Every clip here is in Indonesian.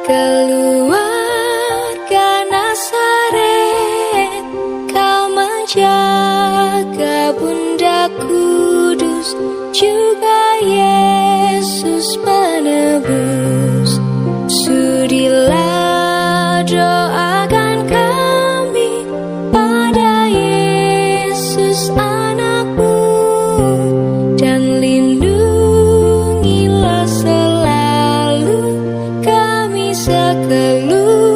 keluarga Nazaret, kau menjaga Bunda Kudus, juga Yesus penebus. Sudilah doakan kami pada Yesus anakmu, dan lindungilah selalu kami sekeluarga.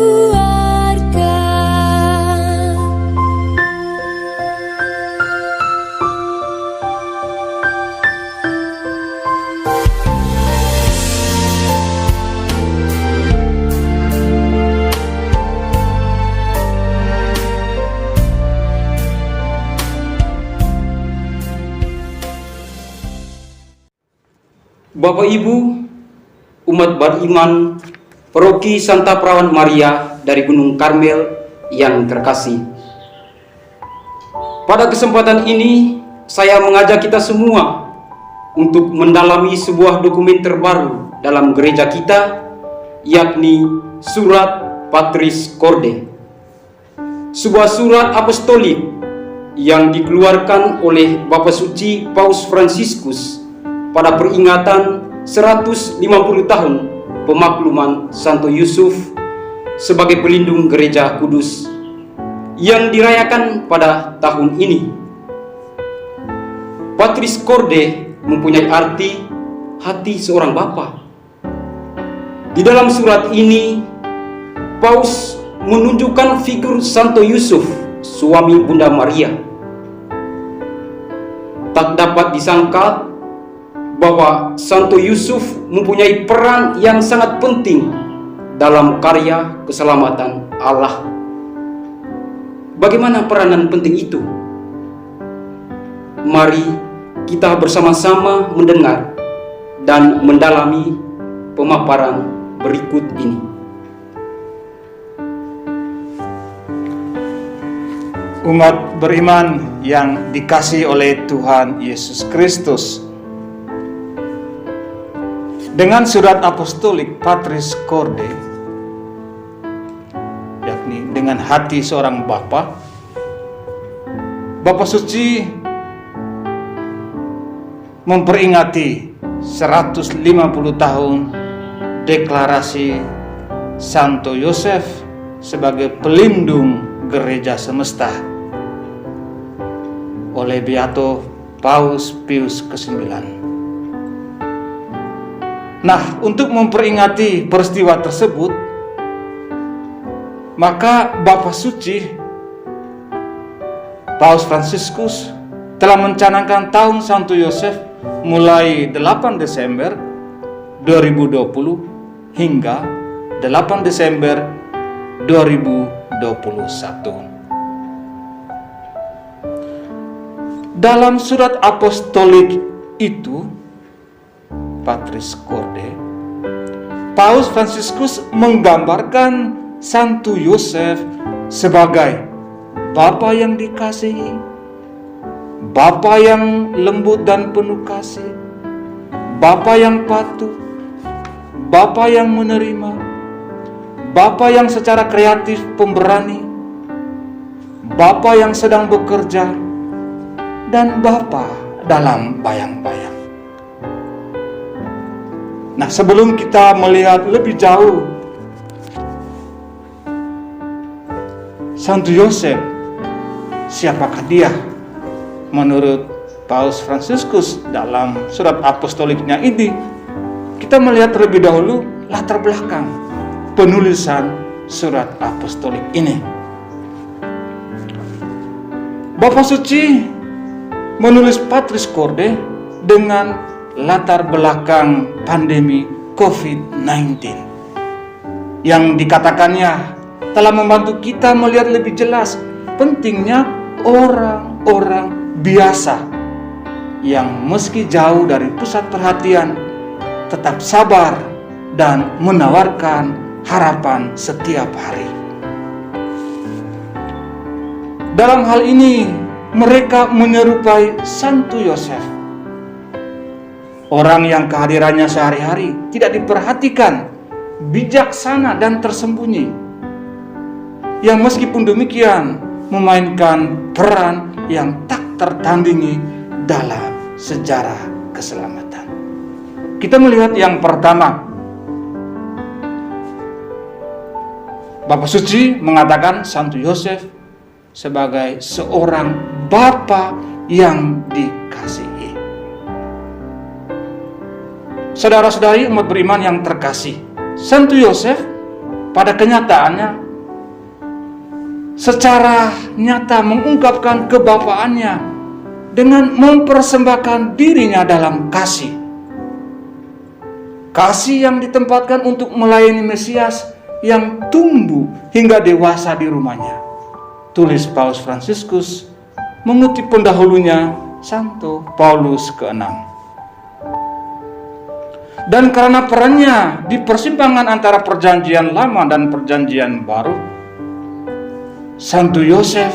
Bapak Ibu, umat beriman, Paroki Santa Perawan Maria dari Gunung Karmel yang terkasih. Pada kesempatan ini, saya mengajak kita semua untuk mendalami sebuah dokumen terbaru dalam gereja kita, yakni Surat Patris Corde. Sebuah surat apostolik yang dikeluarkan oleh Bapak Suci Paus Fransiskus pada peringatan 150 tahun pemakluman Santo Yusuf sebagai pelindung gereja kudus yang dirayakan pada tahun ini. Patris Corde mempunyai arti hati seorang bapa. Di dalam surat ini, Paus menunjukkan figur Santo Yusuf, suami Bunda Maria. Tak dapat disangka bahwa Santo Yusuf mempunyai peran yang sangat penting dalam karya keselamatan Allah. Bagaimana peranan penting itu? Mari kita bersama-sama mendengar dan mendalami pemaparan berikut ini. Umat beriman yang dikasihi oleh Tuhan Yesus Kristus, dengan surat apostolik Patris Corde, yakni dengan hati seorang bapa, Bapak Suci memperingati 150 tahun deklarasi Santo Yosef sebagai pelindung gereja semesta oleh Beato Paus Pius ke-9. Nah, untuk memperingati peristiwa tersebut, maka Bapak Suci Paus Fransiskus telah mencanangkan tahun Santo Yosef mulai 8 Desember 2020 hingga 8 Desember 2021. Dalam surat apostolik itu, Patris Corde, Paus Fransiskus menggambarkan Santo Yosef sebagai bapa yang dikasihi, bapa yang lembut dan penuh kasih, bapa yang patuh, bapa yang menerima, bapa yang secara kreatif pemberani, bapa yang sedang bekerja, dan bapa dalam bayang-bayang. Nah, sebelum kita melihat lebih jauh Santo Yosef, siapakah dia menurut Paus Fransiskus dalam surat apostoliknya ini, kita melihat terlebih dahulu latar belakang penulisan surat apostolik ini. Bapak Suci menulis Patris Corde dengan latar belakang pandemi COVID-19 yang dikatakannya telah membantu kita melihat lebih jelas pentingnya orang-orang biasa yang meski jauh dari pusat perhatian tetap sabar dan menawarkan harapan setiap hari. Dalam hal ini mereka menyerupai Santo Yosef, orang yang kehadirannya sehari-hari tidak diperhatikan bijaksana dan tersembunyi, yang meskipun demikian memainkan peran yang tak tertandingi dalam sejarah keselamatan. Kita melihat yang pertama, Bapa Suci mengatakan Santo Yosef sebagai seorang bapa yang dikasihi. Saudara-saudari umat beriman yang terkasih, Santo Yosef pada kenyataannya secara nyata mengungkapkan kebapaannya dengan mempersembahkan dirinya dalam kasih. Kasih yang ditempatkan untuk melayani Mesias yang tumbuh hingga dewasa di rumahnya. Tulis Paus Fransiskus mengutip pendahulunya Santo Paulus ke-6. Dan karena perannya di persimpangan antara perjanjian lama dan perjanjian baru, Santo Yosef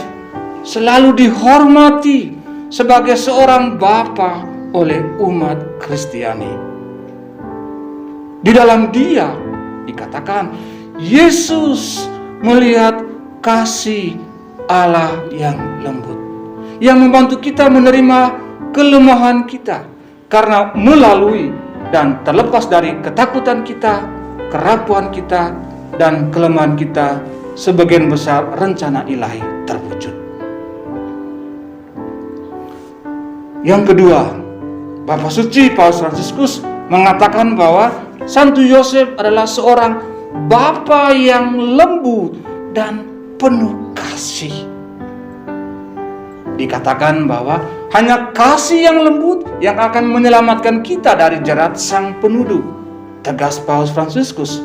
selalu dihormati sebagai seorang bapa oleh umat Kristiani. Di dalam dia dikatakan Yesus melihat kasih Allah yang lembut, yang membantu kita menerima kelemahan kita, karena melalui dan terlepas dari ketakutan kita, kerapuan kita, dan kelemahan kita, sebagian besar rencana ilahi terwujud. Yang kedua, Bapa Suci Paus Fransiskus mengatakan bahwa Santo Yosef adalah seorang bapa yang lembut dan penuh kasih. Dikatakan bahwa hanya kasih yang lembut yang akan menyelamatkan kita dari jerat sang penuduh, tegas Paus Fransiskus.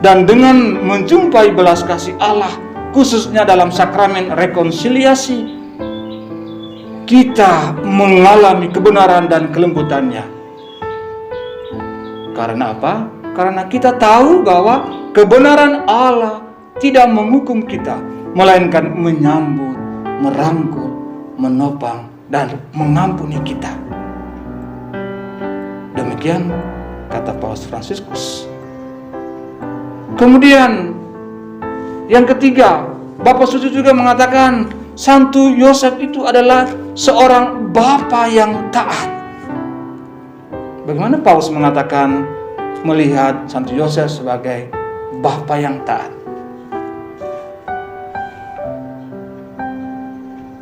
Dan dengan menjumpai belas kasih Allah, khususnya dalam sakramen rekonsiliasi, kita mengalami kebenaran dan kelembutannya. Karena apa? Karena kita tahu bahwa kebenaran Allah tidak menghukum kita, melainkan menyambut, merangkul, menopang, dan mengampuni kita. Demikian kata Paus Fransiskus. Kemudian yang ketiga, Bapak Suci juga mengatakan Santo Yosef itu adalah seorang bapa yang taat. Bagaimana Paus mengatakan melihat Santo Yosef sebagai bapa yang taat?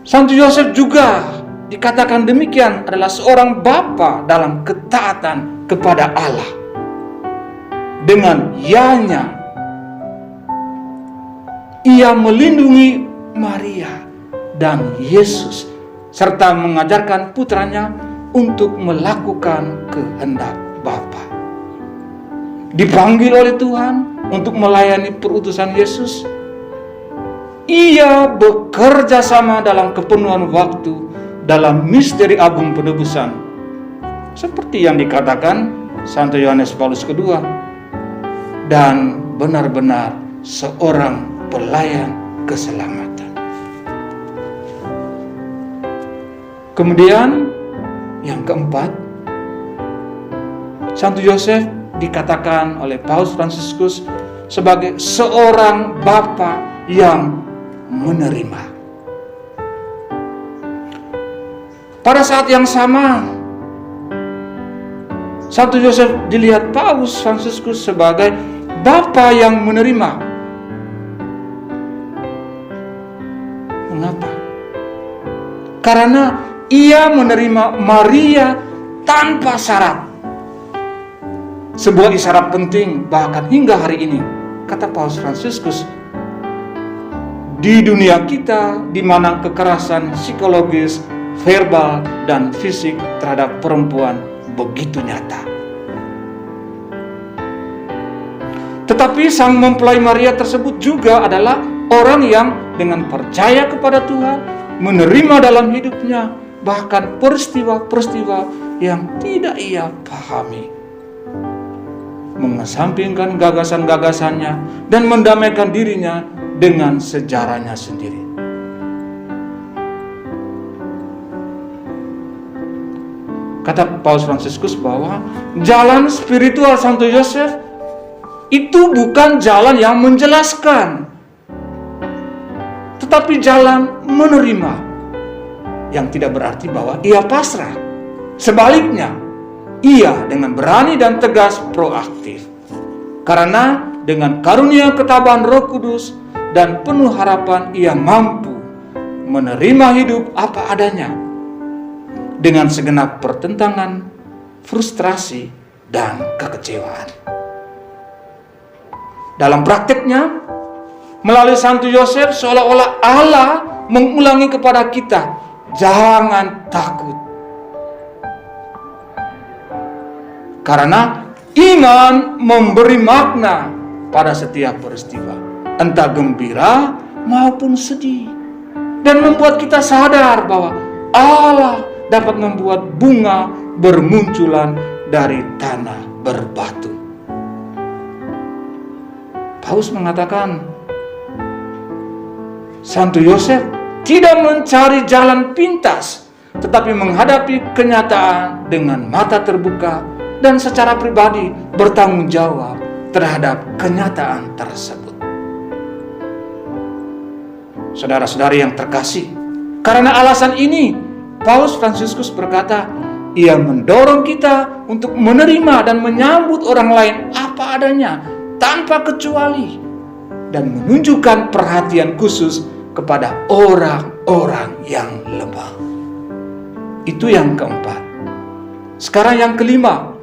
Santo Yosef juga dikatakan demikian adalah seorang bapa dalam ketaatan kepada Allah. Dengan ianya ia melindungi Maria dan Yesus, serta mengajarkan putranya untuk melakukan kehendak Bapa. Dipanggil oleh Tuhan untuk melayani perutusan Yesus, ia bekerja sama dalam kepenuhan waktu dalam misteri agung penebusan, seperti yang dikatakan Santo Yohanes Paulus II, dan benar-benar seorang pelayan keselamatan. Kemudian yang keempat, Santo Yosef dikatakan oleh Paus Fransiskus sebagai seorang bapa yang menerima. Pada saat yang sama, Santo Yosef dilihat Paus Fransiskus sebagai bapa yang menerima. Mengapa? Karena ia menerima Maria tanpa syarat. Sebuah isyarat penting bahkan hingga hari ini, kata Paus Fransiskus. Di dunia kita, di mana kekerasan psikologis, verbal, dan fisik terhadap perempuan begitu nyata. Tetapi sang mempelai Maria tersebut juga adalah orang yang dengan percaya kepada Tuhan, menerima dalam hidupnya bahkan peristiwa-peristiwa yang tidak ia pahami, mengesampingkan gagasan-gagasannya dan mendamaikan dirinya dengan sejarahnya sendiri. Kata Paus Fransiskus bahwa jalan spiritual Santo Yosef itu bukan jalan yang menjelaskan, tetapi jalan menerima, yang tidak berarti bahwa ia pasrah. Sebaliknya, ia dengan berani dan tegas proaktif. Karena dengan karunia ketabahan Roh Kudus dan penuh harapan, ia mampu menerima hidup apa adanya dengan segenap pertentangan, frustrasi, dan kekecewaan. Dalam prakteknya, melalui Santo Yosef, seolah-olah Allah mengulangi kepada kita, jangan takut. Karena iman memberi makna pada setiap peristiwa, entah gembira maupun sedih, dan membuat kita sadar bahwa Allah dapat membuat bunga bermunculan dari tanah berbatu. Paulus mengatakan, Santo Yosef tidak mencari jalan pintas, tetapi menghadapi kenyataan dengan mata terbuka dan secara pribadi bertanggung jawab terhadap kenyataan tersebut. Saudara-saudari yang terkasih, karena alasan ini, Paus Fransiskus berkata, ia mendorong kita untuk menerima dan menyambut orang lain apa adanya, tanpa kecuali, dan menunjukkan perhatian khusus kepada orang-orang yang lemah. Itu yang keempat. Sekarang yang kelima,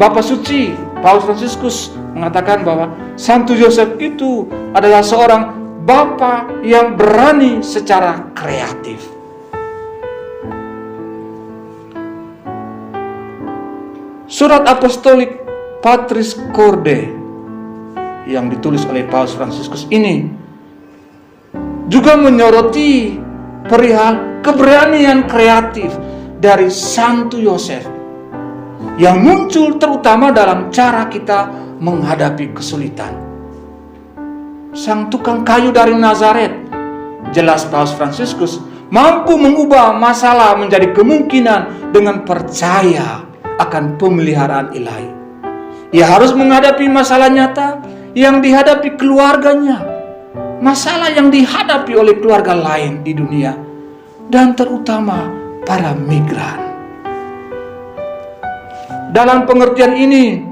Bapak Suci Paus Fransiskus mengatakan bahwa Santo Yosef itu adalah seorang bapa yang berani secara kreatif. Surat apostolik Patris Corde yang ditulis oleh Paus Fransiskus ini juga menyoroti perihal keberanian kreatif dari Santo Yosef yang muncul terutama dalam cara kita menghadapi kesulitan. Sang tukang kayu dari Nazaret, jelas Paus Fransiskus mampu mengubah masalah menjadi kemungkinan dengan percaya akan pemeliharaan ilahi. Ia harus menghadapi masalah nyata yang dihadapi keluarganya, masalah yang dihadapi oleh keluarga lain di dunia, dan terutama para migran. Dalam pengertian ini,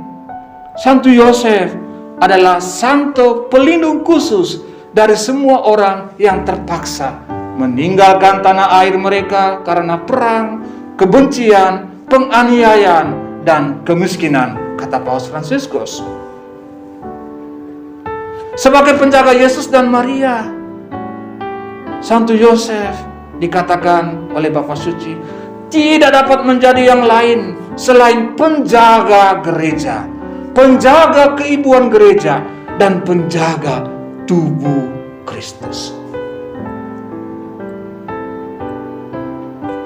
Santo Yosef adalah santo pelindung khusus dari semua orang yang terpaksa meninggalkan tanah air mereka karena perang, kebencian, penganiayaan, dan kemiskinan, kata Paus Fransiskus. Sebagai penjaga Yesus dan Maria, Santo Yosef dikatakan oleh Bapak Suci tidak dapat menjadi yang lain selain penjaga gereja, penjaga keibuan gereja, dan penjaga tubuh Kristus.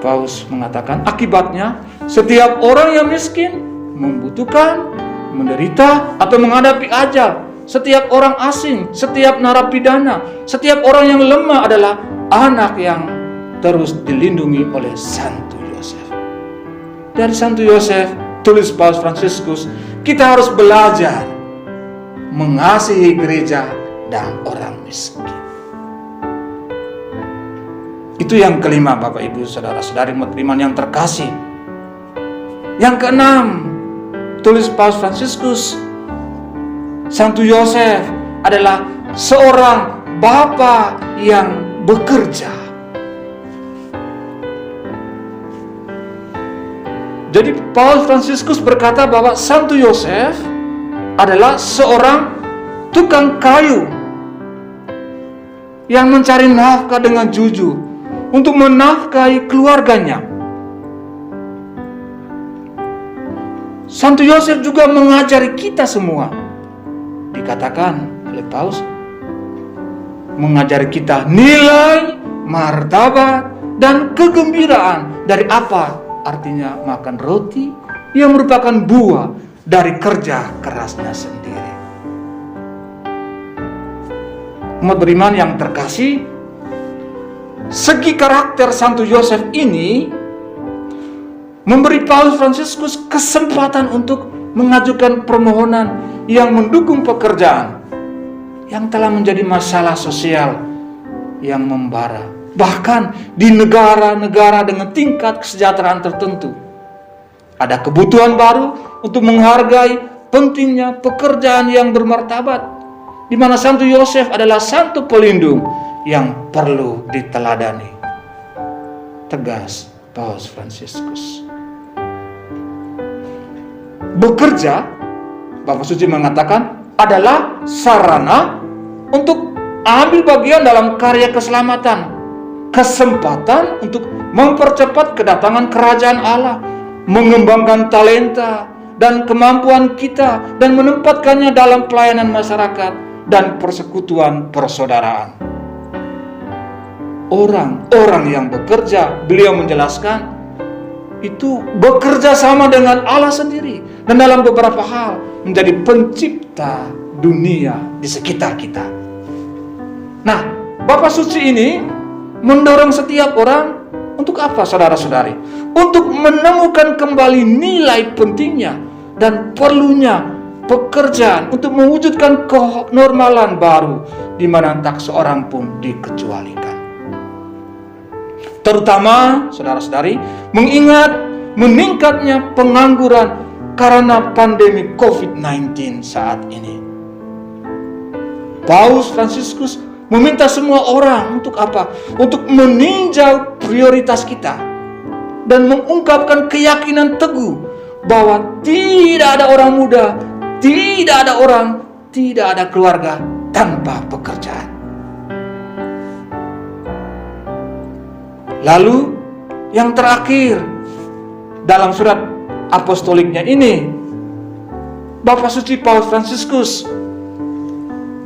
Paus mengatakan akibatnya setiap orang yang miskin, membutuhkan, menderita, atau menghadapi ajal, setiap orang asing, setiap narapidana, setiap orang yang lemah adalah anak yang terus dilindungi oleh Santo Yosef. Dari Santo Yosef, tulis Paus Fransiskus, kita harus belajar mengasihi gereja dan orang miskin. Itu yang kelima, Bapak Ibu Saudara-saudari iman yang terkasih. Yang keenam, tulis Paus Fransiskus, Santo Yosef adalah seorang bapa yang bekerja. Jadi Paus Fransiskus berkata bahwa Santo Yosef adalah seorang tukang kayu yang mencari nafkah dengan jujur untuk menafkahi keluarganya. Santo Yosef juga mengajari kita semua, dikatakan oleh Paus, mengajari kita nilai, martabat, dan kegembiraan dari apa artinya makan roti yang merupakan buah dari kerja kerasnya sendiri. Umat beriman yang terkasih, segi karakter Santo Yosef ini memberi Paus Fransiskus kesempatan untuk mengajukan permohonan yang mendukung pekerjaan yang telah menjadi masalah sosial yang membara, bahkan di negara-negara dengan tingkat kesejahteraan tertentu. Ada kebutuhan baru untuk menghargai pentingnya pekerjaan yang bermartabat, di mana Santo Yosef adalah santo pelindung yang perlu diteladani. Tegas Paus Fransiskus. Bekerja, Bapak Suci mengatakan, adalah sarana untuk ambil bagian dalam karya keselamatan, kesempatan untuk mempercepat kedatangan kerajaan Allah, mengembangkan talenta dan kemampuan kita, dan menempatkannya dalam pelayanan masyarakat dan persekutuan persaudaraan. Orang-orang yang bekerja, beliau menjelaskan, itu bekerja sama dengan Allah sendiri, dan dalam beberapa hal menjadi pencipta dunia di sekitar kita. Nah, Bapak Suci ini mendorong setiap orang untuk apa, saudara-saudari? Untuk menemukan kembali nilai pentingnya dan perlunya pekerjaan untuk mewujudkan kenormalan baru di mana tak seorang pun dikecualikan. Terutama, saudara-saudari, mengingat meningkatnya pengangguran karena pandemi COVID-19 saat ini. Paus Fransiskus meminta semua orang untuk apa? Untuk meninjau prioritas kita dan mengungkapkan keyakinan teguh bahwa tidak ada orang muda, tidak ada keluarga tanpa pekerjaan. Lalu yang terakhir, dalam surat apostoliknya ini, Bapak Suci Paus Fransiskus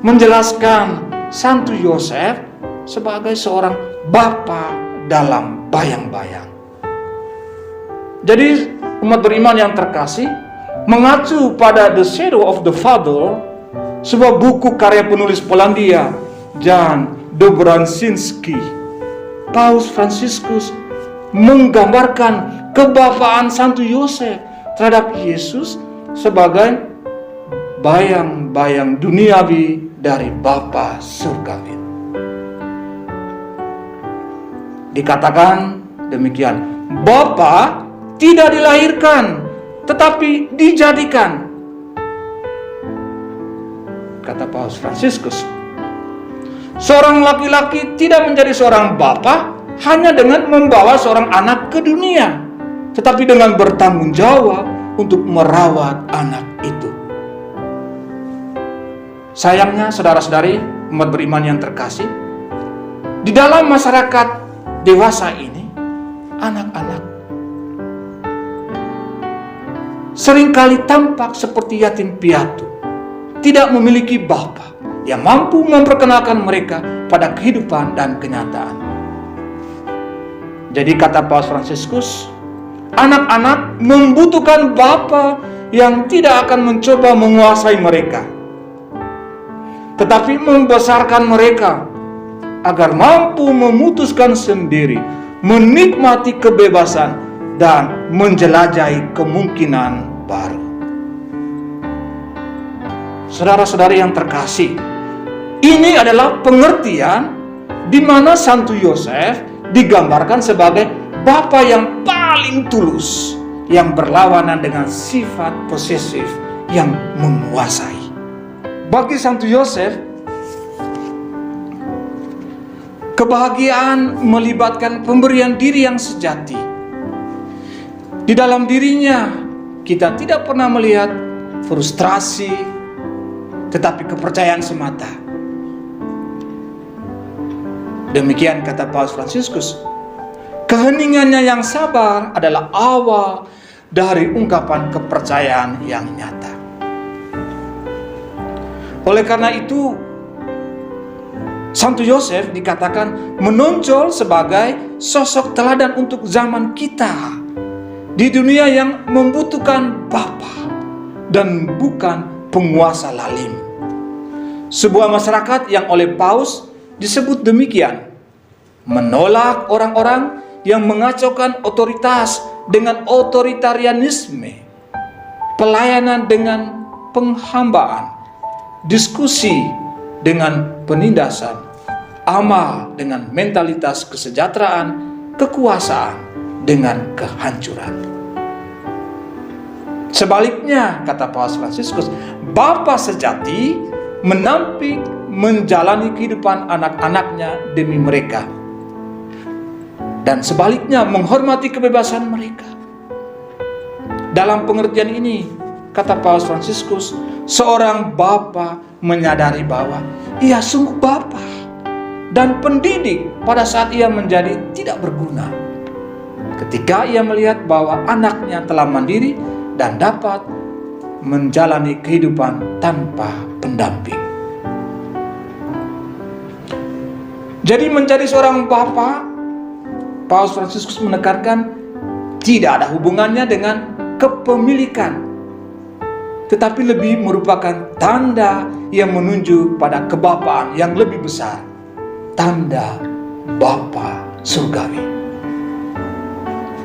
menjelaskan Santo Yosef sebagai seorang bapa dalam bayang-bayang. Jadi umat beriman yang terkasih, mengacu pada The Shadow of the Father, sebuah buku karya penulis Polandia Jan Dobrzynski, Paus Fransiskus menggambarkan kebapaan Santo Yosef terhadap Yesus sebagai bayang-bayang duniawi dari Bapa surgawi. Dikatakan demikian, Bapa tidak dilahirkan, tetapi dijadikan. Kata Paus Fransiskus, seorang laki-laki tidak menjadi seorang bapa hanya dengan membawa seorang anak ke dunia, tetapi dengan bertanggung jawab untuk merawat anak itu. Sayangnya, saudara-saudari, umat beriman yang terkasih, di dalam masyarakat dewasa ini, anak-anak seringkali tampak seperti yatim piatu, tidak memiliki bapa yang mampu memperkenalkan mereka pada kehidupan dan kenyataan. Jadi kata Paus Fransiskus, anak-anak membutuhkan bapa yang tidak akan mencoba menguasai mereka, tetapi membesarkan mereka agar mampu memutuskan sendiri, menikmati kebebasan, dan menjelajahi kemungkinan baru. Saudara-saudari yang terkasih, ini adalah pengertian di mana Santo Yosef digambarkan sebagai bapa yang paling tulus, yang berlawanan dengan sifat posesif yang menguasai. Bagi Santo Yosef, kebahagiaan melibatkan pemberian diri yang sejati. Di dalam dirinya, kita tidak pernah melihat frustrasi, tetapi kepercayaan semata. Demikian kata Paus Fransiskus, keheningannya yang sabar adalah awal dari ungkapan kepercayaan yang nyata. Oleh karena itu, Santo Yosef dikatakan menonjol sebagai sosok teladan untuk zaman kita di dunia yang membutuhkan bapa dan bukan penguasa lalim. Sebuah masyarakat yang oleh Paus disebut demikian, menolak orang-orang yang mengacaukan otoritas dengan otoritarianisme. pelayanan dengan penghambaan, diskusi dengan penindasan, amal dengan mentalitas kesejahteraan, kekuasaan dengan kehancuran. Sebaliknya, kata Paus Fransiskus, Bapa sejati menampik menjalani kehidupan anak-anaknya demi mereka, dan sebaliknya menghormati kebebasan mereka. Dalam pengertian ini, kata Paus Fransiskus, seorang bapa menyadari bahwa ia sungguh bapa dan pendidik pada saat ia menjadi tidak berguna, ketika ia melihat bahwa anaknya telah mandiri dan dapat menjalani kehidupan tanpa pendamping. Jadi menjadi seorang bapa, Paus Fransiskus menekankan, tidak ada hubungannya dengan kepemilikan, tetapi lebih merupakan tanda yang menunjuk pada kebapaan yang lebih besar, tanda Bapa surgawi.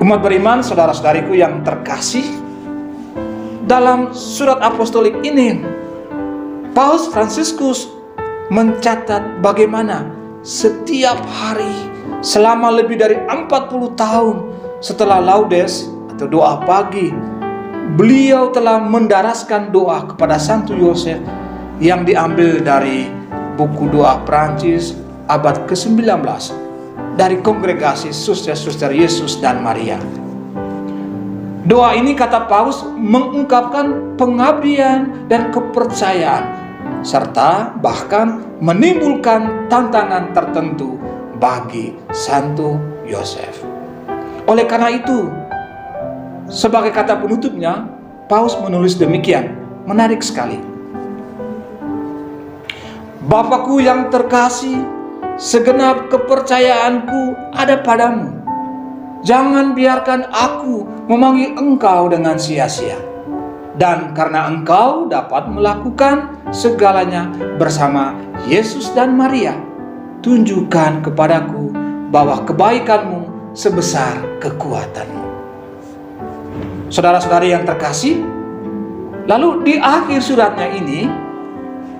Umat beriman, saudara-saudariku yang terkasih, dalam surat apostolik ini Paus Fransiskus mencatat bagaimana setiap hari selama lebih dari 40 tahun setelah Laudes atau doa pagi, beliau telah mendaraskan doa kepada Santo Yosef yang diambil dari buku doa Prancis abad ke-19 dari kongregasi Suster-Suster Yesus dan Maria. Doa ini, kata Paus, mengungkapkan pengabdian dan kepercayaan, serta bahkan menimbulkan tantangan tertentu bagi Santo Yosef. Oleh karena itu, sebagai kata penutupnya, Paus menulis demikian, menarik sekali. Bapakku yang terkasih, segenap kepercayaanku ada padamu. Jangan biarkan aku memanggil engkau dengan sia-sia. Dan karena engkau dapat melakukan segalanya bersama Yesus dan Maria, tunjukkan kepadaku bahwa kebaikanmu sebesar kekuatanmu. Saudara-saudari yang terkasih, lalu di akhir suratnya ini,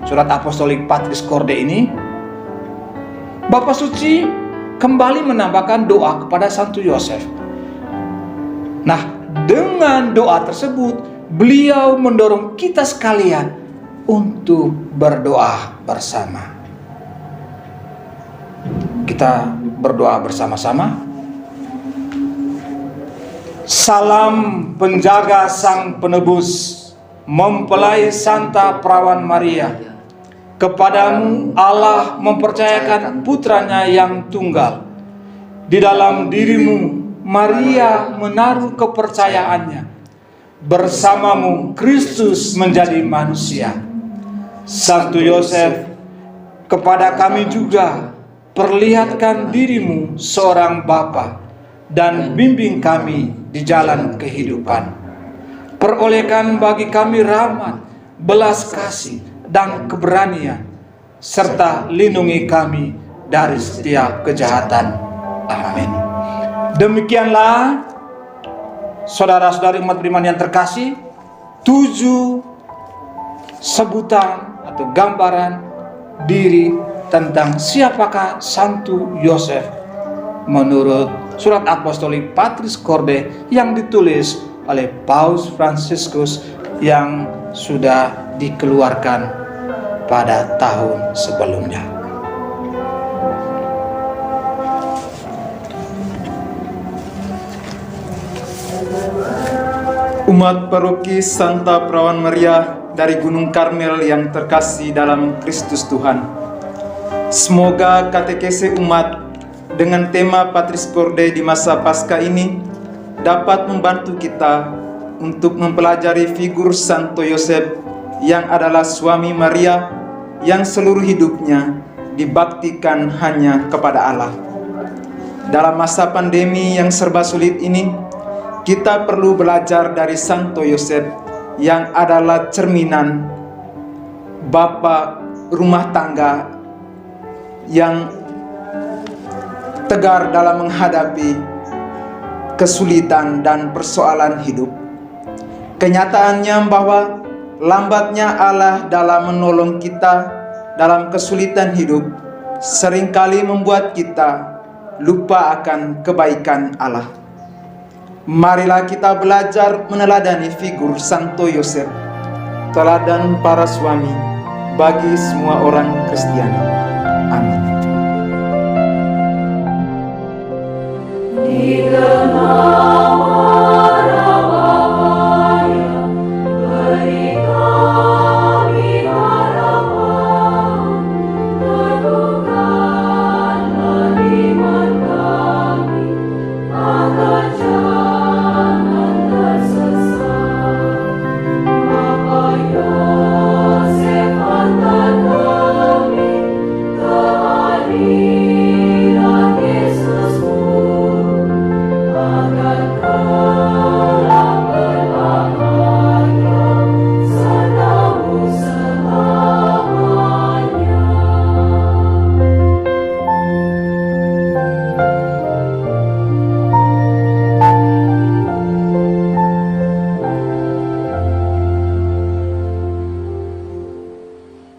surat apostolik Patris Corde ini, Bapa Suci kembali menambahkan doa kepada Santo Yosef. Nah, dengan doa tersebut, beliau mendorong kita sekalian untuk berdoa bersama. Kita berdoa bersama-sama. Salam penjaga Sang Penebus, mempelai Santa Perawan Maria. Kepadamu Allah mempercayakan putranya yang tunggal. Di dalam dirimu Maria menaruh kepercayaannya. Bersamamu Kristus menjadi manusia. Santo Yosef, kepada kami juga perlihatkan dirimu seorang bapa dan bimbing kami di jalan kehidupan. Perolehkan bagi kami rahmat, belas kasih, dan keberanian, serta lindungi kami dari setiap kejahatan. Amin. Demikianlah, saudara-saudari umat beriman yang terkasih, 7 sebutan atau gambaran diri tentang siapakah Santo Yosef menurut surat apostolik Patris Corde yang ditulis oleh Paus Fransiskus yang sudah dikeluarkan pada tahun sebelumnya. Umat paroki Santa Perawan Maria dari Gunung Karmel yang terkasih dalam Kristus Tuhan, semoga katekese umat dengan tema Patris Corde di masa Paskah ini dapat membantu kita untuk mempelajari figur Santo Yosef yang adalah suami Maria yang seluruh hidupnya dibaktikan hanya kepada Allah. Dalam masa pandemi yang serba sulit ini, kita perlu belajar dari Santo Yosef yang adalah cerminan bapa rumah tangga yang tegar dalam menghadapi kesulitan dan persoalan hidup. Kenyataannya bahwa lambatnya Allah dalam menolong kita dalam kesulitan hidup seringkali membuat kita lupa akan kebaikan Allah. Marilah kita belajar meneladani figur Santo Yosef, teladan para suami bagi semua orang Kristiani. Amin. Dikenal